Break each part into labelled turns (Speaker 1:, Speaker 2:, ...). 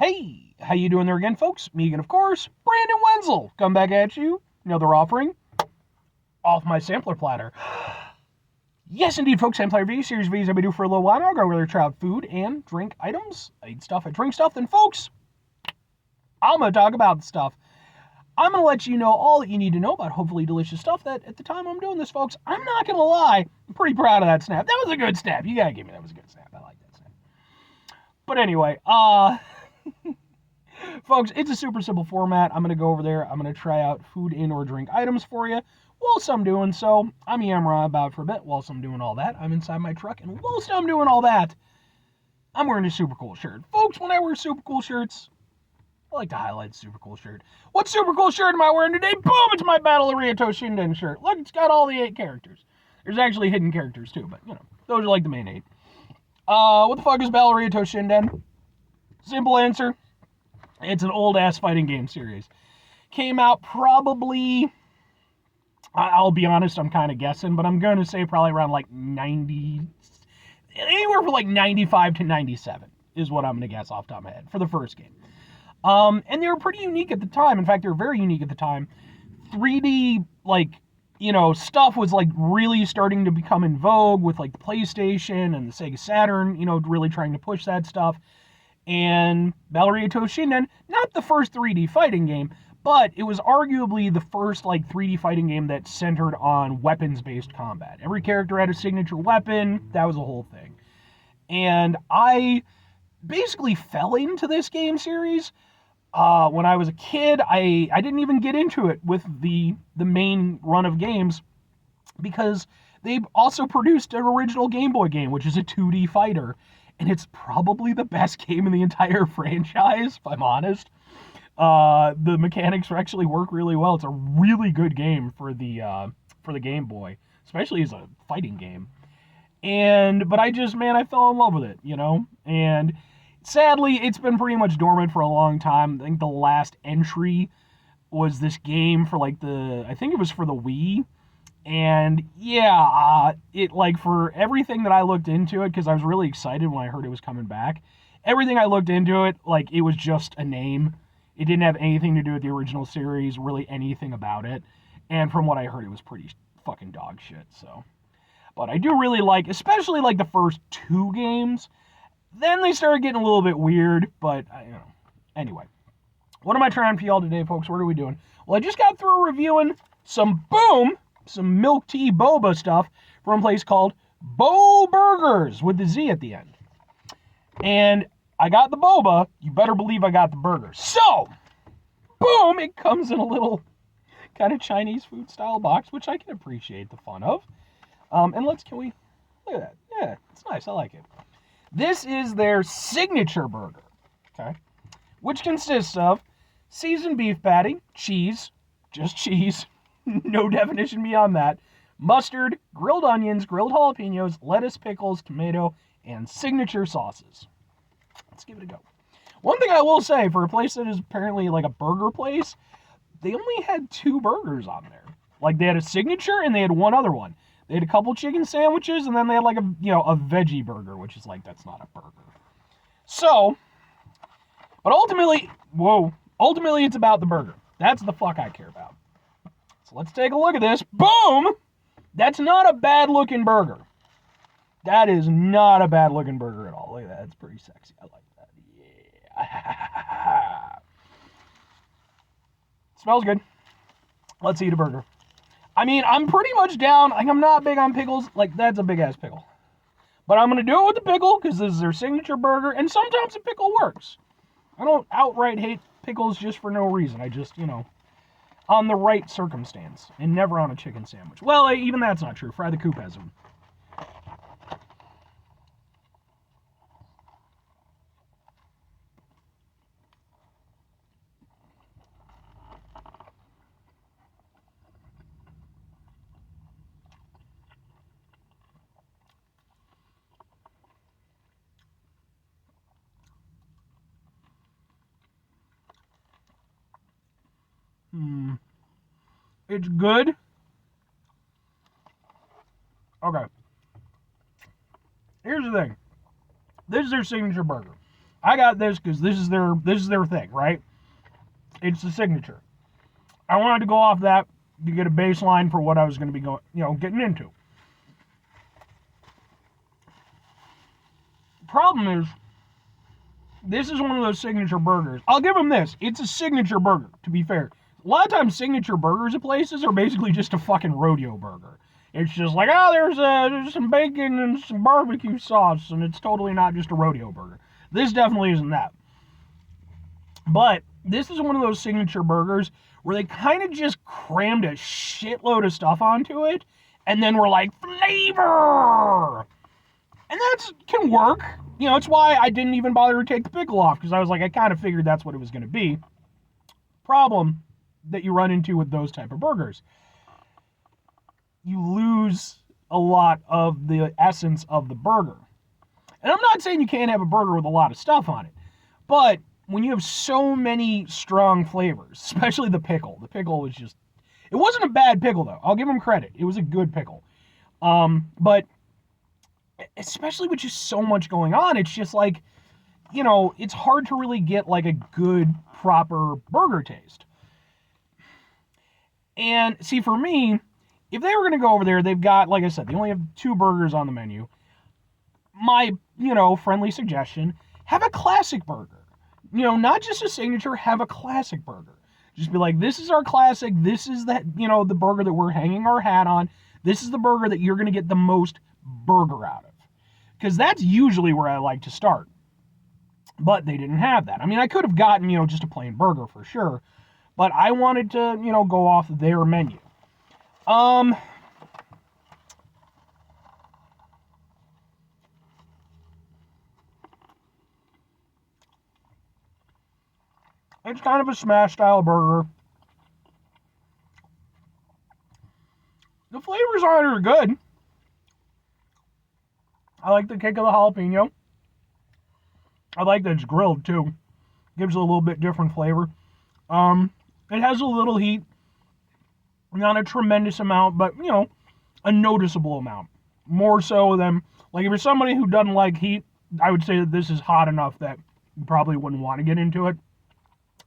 Speaker 1: Hey, how you doing there again, folks? Me again, of course, Brandon Wenzel. Come back at you. Another offering off my sampler platter. Yes, indeed, folks. Sampler V series V's I've been doing for a little while now. I'll go where try out food and drink items. I eat stuff, I drink stuff. Then, folks, I'm gonna talk about the stuff. I'm gonna let you know all that you need to know about hopefully delicious stuff. That at the time I'm doing this, folks, I'm not gonna lie, I'm pretty proud of that snap. That was a good snap. You gotta give me that was a good snap. I like that snap. But anyway, folks, it's a super simple format. I'm going to go over there. I'm going to try out food and or drink items for you. Whilst I'm doing so, I'm yammering about for a bit. Whilst I'm doing all that, I'm inside my truck. And whilst I'm doing all that, I'm wearing a super cool shirt. Folks, when I wear super cool shirts, I like to highlight super cool shirt. What super cool shirt am I wearing today? Boom! It's my Battle Arena Toshinden shirt. Look, it's got all the 8 characters. There's actually hidden characters too, but, those are like the main 8. What the fuck is Battle Arena Toshinden? Simple answer. It's an old-ass fighting game series. Came out probably, I'll be honest, I'm kind of guessing, but I'm going to say probably around like 90, anywhere from like 95 to 97 is what I'm going to guess off the top of my head for the first game. And they were pretty unique at the time. In fact, they were very unique at the time. 3D, stuff was like really starting to become in vogue with like the PlayStation and the Sega Saturn, really trying to push that stuff. And Battle Arena Toshinden, not the first 3D fighting game, but it was arguably the first 3D fighting game that centered on weapons-based combat. Every character had a signature weapon. That was a whole thing. And I basically fell into this game series when I was a kid. I didn't even get into it with the main run of games because they also produced an original Game Boy game, which is a 2D fighter. And it's probably the best game in the entire franchise, if I'm honest. The mechanics actually work really well. It's a really good game for the Game Boy, especially as a fighting game. But I fell in love with it, And sadly, it's been pretty much dormant for a long time. I think the last entry was this game for I think it was for the Wii. And yeah, for everything that I looked into it, because I was really excited when I heard it was coming back, everything I looked into it, it was just a name. It didn't have anything to do with the original series, really anything about it. And from what I heard, it was pretty fucking dog shit, so. But I do really especially the first 2 games. Then they started getting a little bit weird, but, Anyway, what am I trying for y'all today, folks? What are we doing? Well, I just got through reviewing some milk tea boba stuff from a place called Bo-Burgerz with the Z at the end. And I got the boba, you better believe I got the burger. So, boom, it comes in a little kind of Chinese food style box, which I can appreciate the fun of. And look at that. Yeah, it's nice, I like it. This is their signature burger, okay? Which consists of seasoned beef patty, cheese, just cheese, no definition beyond that, mustard, grilled onions, grilled jalapenos, lettuce, pickles, tomato, and signature sauces. Let's give it a go. One thing I will say, for a place that is apparently a burger place, they only had 2 burgers on there. They had a signature and they had one other one. They had a couple chicken sandwiches and then they had a veggie burger, which is that's not a burger. So, but ultimately it's about the burger. That's the fuck I care about. So let's take a look at this. Boom! That's not a bad looking burger. That is not a bad looking burger at all. Look at that. It's pretty sexy. I like that. Yeah. Smells good. Let's eat a burger. I'm pretty much down. I'm not big on pickles. That's a big ass pickle. But I'm going to do it with the pickle because this is their signature burger. And sometimes a pickle works. I don't outright hate pickles just for no reason. I just, on the right circumstance, and never on a chicken sandwich. Well, even that's not true. Fry the Coop has them. It's good. Okay. Here's the thing. This is their signature burger. I got this because this is their thing, right? It's the signature. I wanted to go off that to get a baseline for what I was going to be getting into. Problem is, this is one of those signature burgers. I'll give them this. It's a signature burger, to be fair. A lot of times, signature burgers at places are basically just a fucking rodeo burger. It's just like, oh, there's some bacon and some barbecue sauce, and it's totally not just a rodeo burger. This definitely isn't that. But this is one of those signature burgers where they kind of just crammed a shitload of stuff onto it, and then were like, flavor! And that can work. It's why I didn't even bother to take the pickle off, because I was like, I kind of figured that's what it was going to be. Problem that you run into with those type of burgers, you lose a lot of the essence of the burger. And I'm not saying you can't have a burger with a lot of stuff on it, but when you have so many strong flavors, especially the pickle was just, it wasn't a bad pickle though. I'll give them credit. It was a good pickle. But especially with just so much going on, it's just like, it's hard to really get like a good, proper burger taste. And see, for me, if they were going to go over there, they've got, like I said, they only have 2 burgers on the menu. My, friendly suggestion, have a classic burger. Not just a signature, have a classic burger. Just be like, this is our classic, this is the burger that we're hanging our hat on. This is the burger that you're going to get the most burger out of. Because that's usually where I like to start. But they didn't have that. I mean, I could have gotten, just a plain burger for sure. But I wanted to, go off their menu. It's kind of a smash style burger. The flavors on it are good. I like the kick of the jalapeno. I like that it's grilled too. Gives it a little bit different flavor. It has a little heat. Not a tremendous amount, but, a noticeable amount. More so than, like, if you're somebody who doesn't like heat, I would say that this is hot enough that you probably wouldn't want to get into it.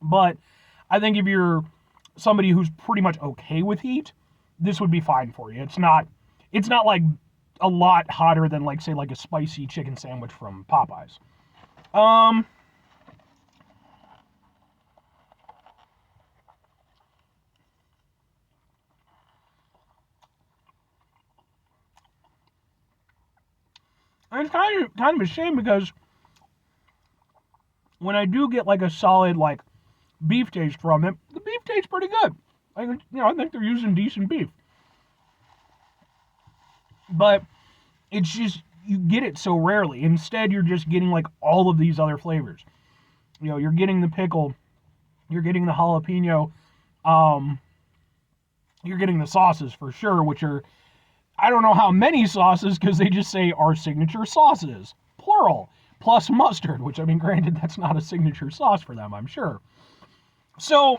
Speaker 1: But I think if you're somebody who's pretty much okay with heat, this would be fine for you. It's not like a lot hotter than, like, say, like a spicy chicken sandwich from Popeyes. And it's kind of a shame because when I do get like a solid like beef taste from it, the beef tastes pretty good. I think they're using decent beef. But it's just, you get it so rarely. Instead, you're just getting like all of these other flavors. You're getting the pickle, you're getting the jalapeno, you're getting the sauces for sure, which are, I don't know how many sauces, because they just say our signature sauces, plural, plus mustard, which, I mean, granted, that's not a signature sauce for them, I'm sure. So,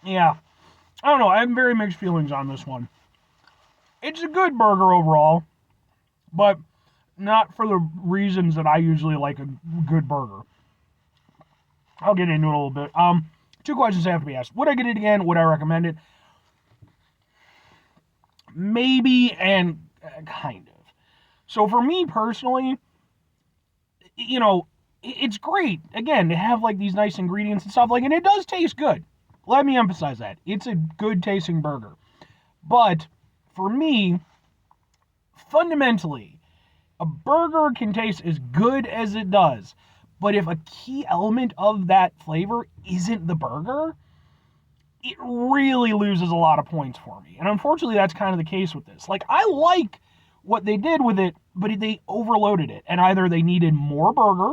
Speaker 1: yeah, I don't know, I have very mixed feelings on this one. It's a good burger overall, but not for the reasons that I usually like a good burger. I'll get into it a little bit. 2 questions have to be asked. Would I get it again? Would I recommend it? Maybe, and kind of. So for me personally, it's great, again, to have like these nice ingredients and stuff, like, and it does taste good. Let me emphasize that. It's a good tasting burger. But for me, fundamentally, a burger can taste as good as it does, but if a key element of that flavor isn't the burger, it really loses a lot of points for me. And unfortunately, that's kind of the case with this. Like, I like what they did with it, but they overloaded it. And either they needed more burger,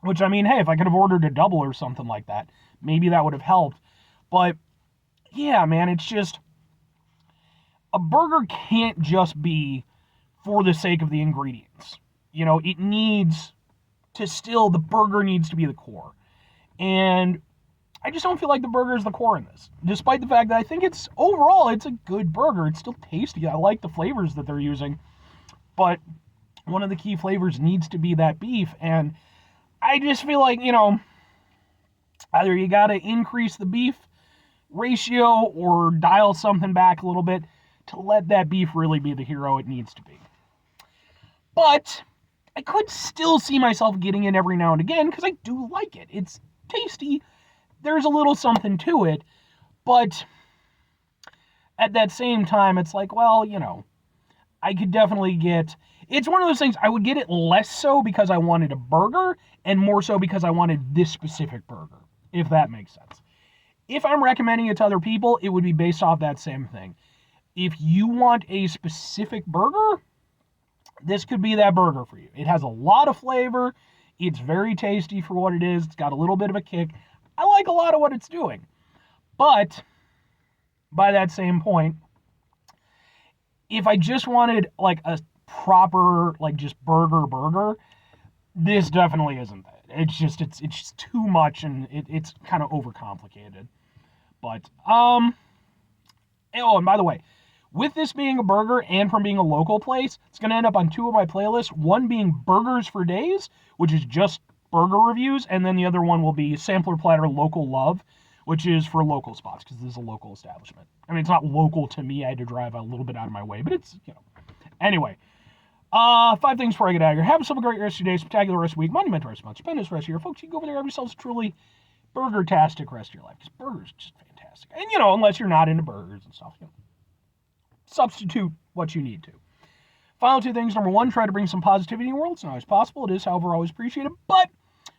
Speaker 1: which, I mean, hey, if I could have ordered a double or something like that, maybe that would have helped. But, yeah, man, it's just, a burger can't just be for the sake of the ingredients. It needs to still, the burger needs to be the core. And I just don't feel like the burger is the core in this. Despite the fact that I think overall, it's a good burger. It's still tasty. I like the flavors that they're using. But one of the key flavors needs to be that beef. And I just feel like, either you got to increase the beef ratio or dial something back a little bit to let that beef really be the hero it needs to be. But I could still see myself getting it every now and again because I do like it. It's tasty. There's a little something to it. But at that same time, it's like, well, I could definitely get... It's one of those things, I would get it less so because I wanted a burger and more so because I wanted this specific burger, if that makes sense. If I'm recommending it to other people, it would be based off that same thing. If you want a specific burger, this could be that burger for you. It has a lot of flavor. It's very tasty for what it is. It's got a little bit of a kick. I like a lot of what it's doing. But by that same point, if I just wanted like a proper like just burger, this definitely isn't that. It's just too much and it's kind of overcomplicated. But oh, and by the way, with this being a burger and from being a local place, it's going to end up on 2 of my playlists, one being Burgers for Days, which is just burger reviews, and then the other one will be Sampler Platter Local Love, which is for local spots, because this is a local establishment. I mean, it's not local to me. I had to drive a little bit out of my way, but it's, Anyway, 5 things before I get out of here. Have yourself a great rest of your day, spectacular rest of the week, monumental rest of the month, stupendous rest of your folks. You go over there, have yourselves a truly burger-tastic rest of your life, because burgers are just fantastic. And, unless you're not into burgers and stuff, substitute what you need to. Final 2 things. Number 1, try to bring some positivity in the world. It's not always possible. It is, however, always appreciated. But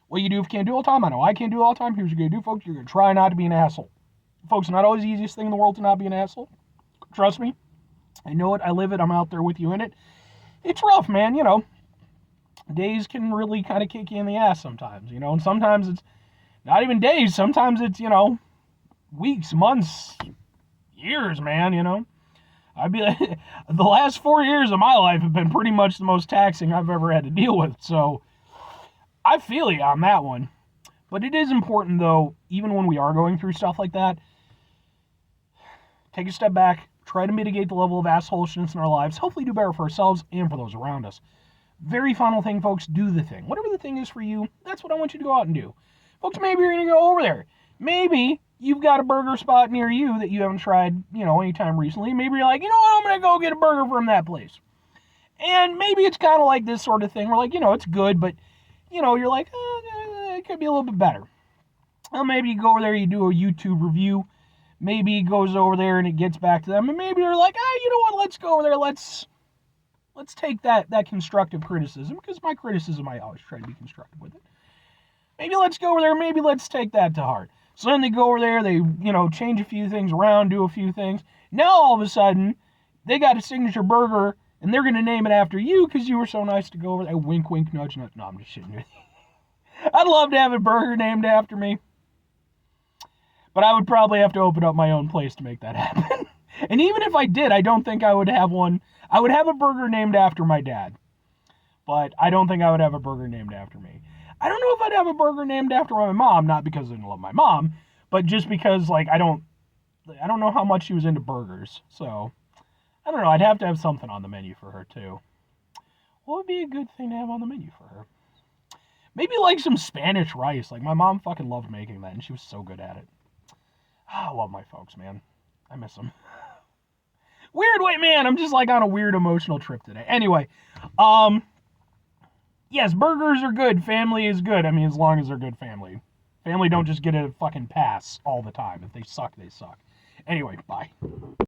Speaker 1: what you do if you can't do all the time, I know I can't do it all the time. Here's what you're going to do, folks. You're going to try not to be an asshole. Folks, it's not always the easiest thing in the world to not be an asshole. Trust me. I know it. I live it. I'm out there with you in it. It's rough, man. Days can really kind of kick you in the ass sometimes, and sometimes it's not even days. Sometimes it's, weeks, months, years, man, I'd be like, the last 4 years of my life have been pretty much the most taxing I've ever had to deal with. So I feel you on that one. But it is important, though, even when we are going through stuff like that, take a step back, try to mitigate the level of assholishness in our lives, hopefully do better for ourselves and for those around us. Very final thing, folks, do the thing. Whatever the thing is for you, that's what I want you to go out and do. Folks, maybe you're going to go over there. Maybe you've got a burger spot near you that you haven't tried, anytime recently. Maybe you're like, what, I'm going to go get a burger from that place. And maybe it's kind of like this sort of thing where, like, it's good, but, you're like, it could be a little bit better. Well, maybe you go over there, you do a YouTube review. Maybe it goes over there and it gets back to them. And maybe you're like, you know what, let's go over there. Let's take that constructive criticism, because my criticism, I always try to be constructive with it. Maybe let's go over there. Maybe let's take that to heart. So then they go over there, they, change a few things around, do a few things. Now all of a sudden, they got a signature burger, and they're going to name it after you because you were so nice to go over there. Wink, wink, nudge, nudge. No, I'm just shitting. I'd love to have a burger named after me. But I would probably have to open up my own place to make that happen. And even if I did, I don't think I would have one. I would have a burger named after my dad. But I don't think I would have a burger named after me. I don't know if I'd have a burger named after my mom, not because I didn't love my mom, but just because, like, I don't know how much she was into burgers. So, I don't know. I'd have to have something on the menu for her, too. What would be a good thing to have on the menu for her? Maybe, like, some Spanish rice. Like, my mom fucking loved making that, and she was so good at it. I love my folks, man. I miss them. Weird way, man. I'm just, like, on a weird emotional trip today. Anyway, yes, burgers are good. Family is good. I mean, as long as they're good family. Family don't just get a fucking pass all the time. If they suck, they suck. Anyway, bye.